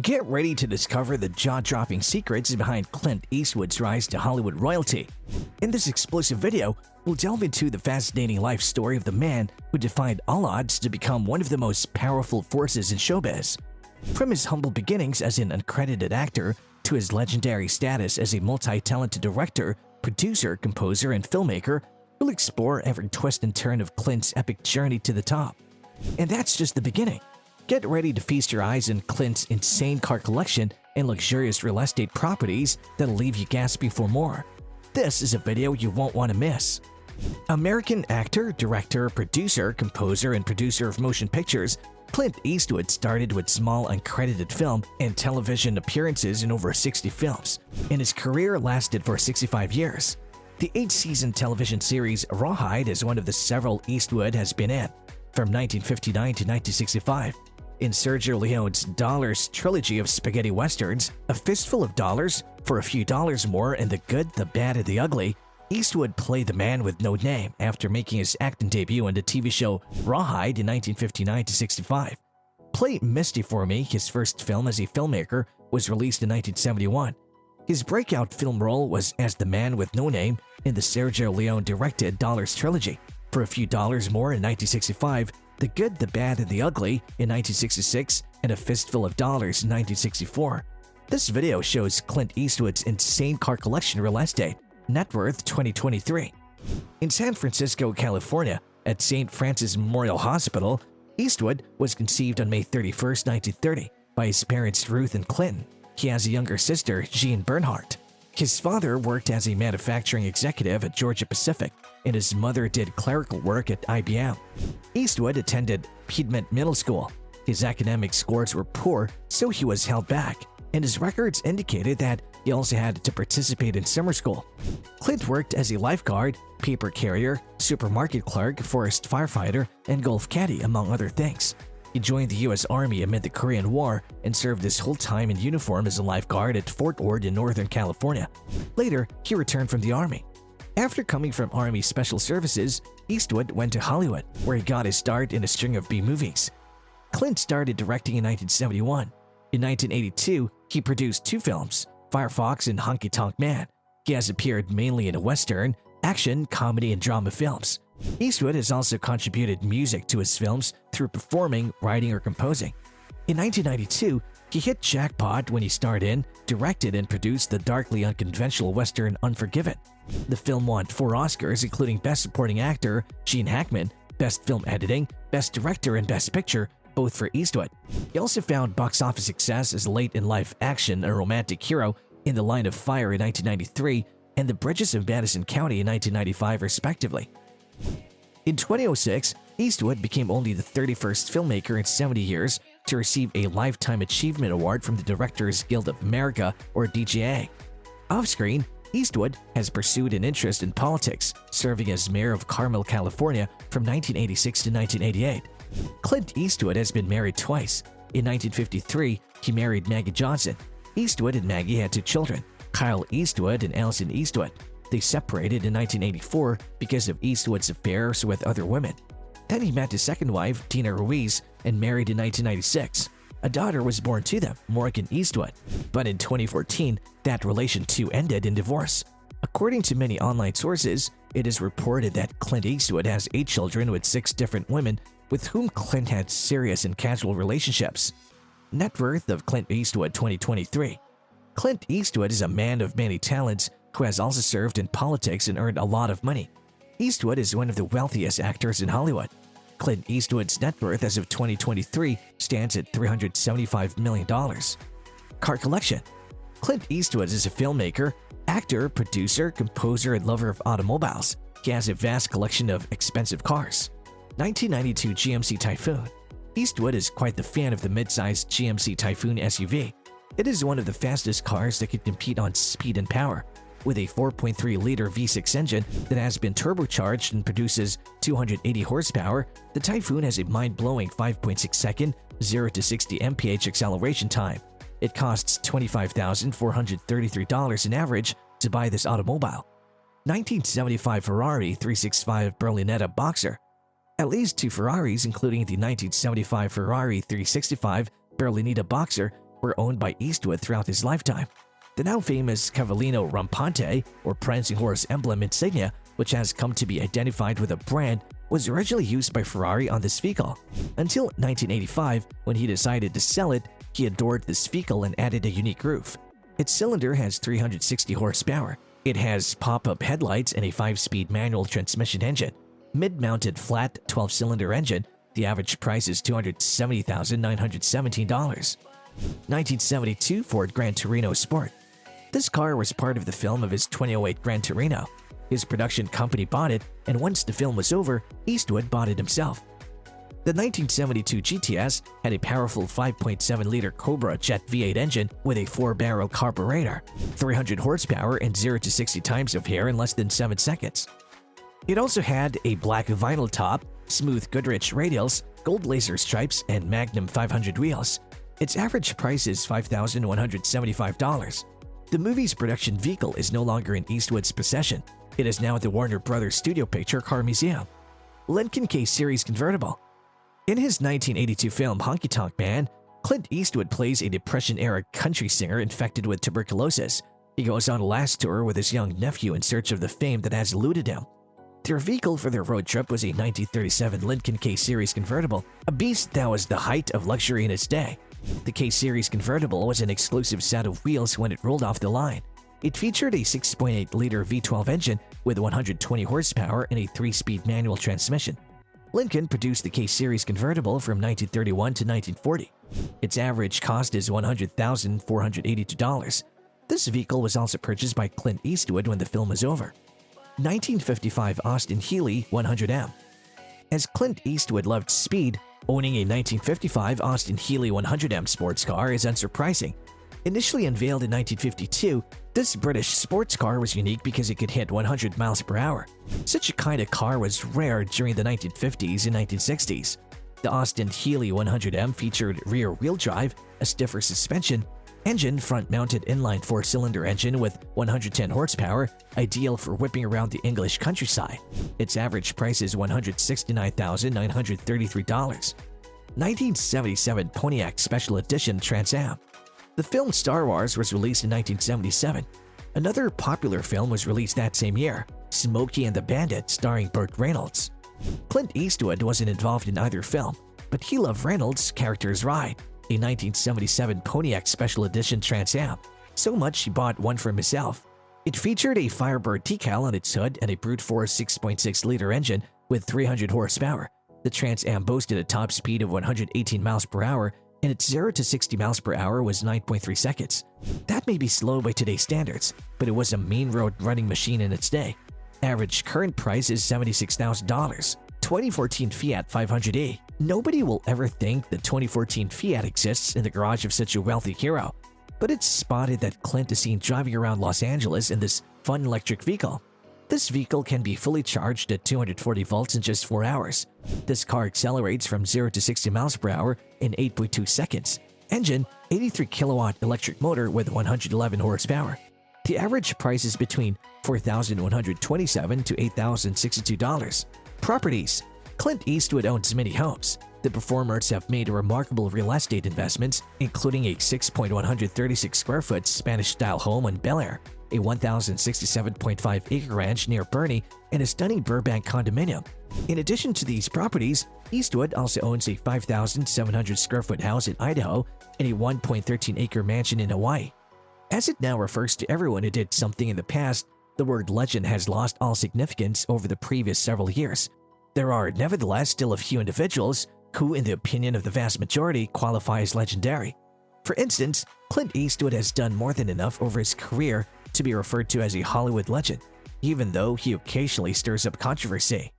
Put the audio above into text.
Get ready to discover the jaw-dropping secrets behind Clint Eastwood's rise to Hollywood royalty. In this explosive video, we'll delve into the fascinating life story of the man who defied all odds to become one of the most powerful forces in showbiz. From his humble beginnings as an uncredited actor to his legendary status as a multi-talented director, producer, composer, and filmmaker, we'll explore every twist and turn of Clint's epic journey to the top. And that's just the beginning. Get ready to feast your eyes on Clint's insane car collection and luxurious real estate properties that'll leave you gasping for more. This is a video you won't want to miss. American actor, director, producer, composer, and producer of motion pictures, Clint Eastwood started with small uncredited film and television appearances in over 60 films, and his career lasted for 65 years. The 8-season television series Rawhide is one of the several Eastwood has been in, from 1959 to 1965. In Sergio Leone's Dollars trilogy of spaghetti westerns, A Fistful of Dollars, For a Few Dollars More, and The Good, the Bad, and the Ugly, Eastwood played the man with no name after making his acting debut on the TV show Rawhide in 1959–65. Play Misty for Me, his first film as a filmmaker, was released in 1971. His breakout film role was as the man with no name in the Sergio Leone-directed Dollars trilogy, For a Few Dollars More in 1965, The Good, the Bad, and the Ugly in 1966, and A Fistful of Dollars in 1964. This video shows Clint Eastwood's insane car collection real estate, net worth 2023. In San Francisco, California, at St. Francis Memorial Hospital, Eastwood was conceived on May 31, 1930, by his parents Ruth and Clinton. He has a younger sister, Jean Bernhardt. His father worked as a manufacturing executive at Georgia Pacific, and his mother did clerical work at IBM. Eastwood attended Piedmont Middle School. His academic scores were poor, so he was held back, and his records indicated that he also had to participate in summer school. Clint worked as a lifeguard, paper carrier, supermarket clerk, forest firefighter, and golf caddy, among other things. He joined the U.S. Army amid the Korean War and served his whole time in uniform as a lifeguard at Fort Ord in Northern California. Later, he returned from the Army. After coming from Army Special Services, Eastwood went to Hollywood, where he got his start in a string of B-movies. Clint started directing in 1971. In 1982, he produced 2 films, Firefox and Honky Tonk Man. He has appeared mainly in Western, action, comedy, and drama films. Eastwood has also contributed music to his films through performing, writing, or composing. In 1992, he hit jackpot when he starred in, directed, and produced the darkly unconventional Western Unforgiven. The film won 4 Oscars, including Best Supporting Actor, Gene Hackman, Best Film Editing, Best Director, and Best Picture, both for Eastwood. He also found box office success as a late-in-life action and romantic hero in The Line of Fire in 1993 and The Bridges of Madison County in 1995, respectively. In 2006, Eastwood became only the 31st filmmaker in 70 years to receive a Lifetime Achievement Award from the Directors Guild of America, or DGA. Off-screen, Eastwood has pursued an interest in politics, serving as mayor of Carmel, California from 1986 to 1988. Clint Eastwood has been married twice. In 1953, he married Maggie Johnson. Eastwood and Maggie had 2 children, Kyle Eastwood and Allison Eastwood. They separated in 1984 because of Eastwood's affairs with other women. Then he met his second wife, Tina Ruiz, and married in 1996. A daughter was born to them, Morgan Eastwood. But in 2014, that relation too ended in divorce. According to many online sources, it is reported that Clint Eastwood has 8 children with 6 different women with whom Clint had serious and casual relationships. Net worth of Clint Eastwood 2023. Clint Eastwood is a man of many talents who has also served in politics and earned a lot of money. Eastwood is one of the wealthiest actors in Hollywood. Clint Eastwood's net worth as of 2023 stands at $375 million. Car collection. Clint Eastwood is a filmmaker, actor, producer, composer, and lover of automobiles. He has a vast collection of expensive cars. 1992 GMC Typhoon. Eastwood is quite the fan of the mid-sized GMC Typhoon SUV. It is one of the fastest cars that can compete on speed and power. With a 4.3-liter V6 engine that has been turbocharged and produces 280 horsepower, the Typhoon has a mind-blowing 5.6-second 0 to 60 mph acceleration time. It costs $25,433 in average to buy this automobile. 1975 Ferrari 365 Berlinetta Boxer. At least 2 Ferraris, including the 1975 Ferrari 365 Berlinetta Boxer, were owned by Eastwood throughout his lifetime. The now famous Cavallino Rampante, or prancing horse emblem insignia, which has come to be identified with a brand, was originally used by Ferrari on this vehicle. Until 1985, when he decided to sell it, he adored this vehicle and added a unique roof. Its cylinder has 360 horsepower. It has pop-up headlights and a 5-speed manual transmission engine. Mid-mounted flat 12-cylinder engine. The average price is $270,917. 1972 Ford Gran Torino Sport. This car was part of the film of his 2008 Gran Torino. His production company bought it, and once the film was over, Eastwood bought it himself. The 1972 GTS had a powerful 5.7-liter Cobra Jet V8 engine with a 4-barrel carburetor, 300 horsepower, and 0 to 60 times of hair in less than 7 seconds. It also had a black vinyl top, smooth Goodrich radials, gold laser stripes, and Magnum 500 wheels. Its average price is $5,175. The movie's production vehicle is no longer in Eastwood's possession. It is now at the Warner Brothers Studio Picture Car Museum. Lincoln K Series convertible. In his 1982 film Honky Tonk Man, Clint Eastwood plays a Depression-era country singer infected with tuberculosis. He goes on a last tour with his young nephew in search of the fame that has eluded him. Their vehicle for their road trip was a 1937 Lincoln K Series convertible, a beast that was the height of luxury in its day. The K-Series convertible was an exclusive set of wheels when it rolled off the line. It featured a 6.8-liter V12 engine with 120 horsepower and a 3-speed manual transmission. Lincoln produced the K-Series convertible from 1931 to 1940. Its average cost is $100,482. This vehicle was also purchased by Clint Eastwood when the film was over. 1955 Austin Healey 100M. As Clint Eastwood loved speed, owning a 1955 Austin Healey 100M sports car is unsurprising. Initially unveiled in 1952, this British sports car was unique because it could hit 100 miles per hour. Such a kind of car was rare during the 1950s and 1960s. The Austin Healey 100M featured rear-wheel drive, a stiffer suspension, engine front-mounted inline 4-cylinder engine with 110 horsepower, ideal for whipping around the English countryside. Its average price is $169,933. 1977 Pontiac Special Edition Trans Am. The film Star Wars was released in 1977. Another popular film was released that same year, Smokey and the Bandit, starring Burt Reynolds. Clint Eastwood wasn't involved in either film, but he loved Reynolds' character's ride, a 1977 Pontiac Special Edition Trans Am, so much he bought one for himself. It featured a Firebird decal on its hood and a brute force 6.6-liter engine with 300 horsepower. The Trans Am boasted a top speed of 118 miles per hour, and its 0 to 60 miles per hour was 9.3 seconds. That may be slow by today's standards, but it was a main road running machine in its day. Average current price is $76,000. 2014 Fiat 500e. Nobody will ever think the 2014 Fiat exists in the garage of such a wealthy hero, but it's spotted that Clint is seen driving around Los Angeles in this fun electric vehicle. This vehicle can be fully charged at 240 volts in just 4 hours. This car accelerates from 0 to 60 miles per hour in 8.2 seconds. Engine, 83 kilowatt electric motor with 111 horsepower. The average price is between $4,127 to $8,062. Properties. Clint Eastwood owns many homes. The performers have made remarkable real estate investments, including a 6.136 square foot Spanish-style home in Bel Air, a 1,067.5-acre ranch near Bernie, and a stunning Burbank condominium. In addition to these properties, Eastwood also owns a 5,700 square foot house in Idaho and a 1.13-acre mansion in Hawaii. As it now refers to everyone who did something in the past, the word legend has lost all significance over the previous several years. There are nevertheless still a few individuals who, in the opinion of the vast majority, qualify as legendary. For instance, Clint Eastwood has done more than enough over his career to be referred to as a Hollywood legend, even though he occasionally stirs up controversy.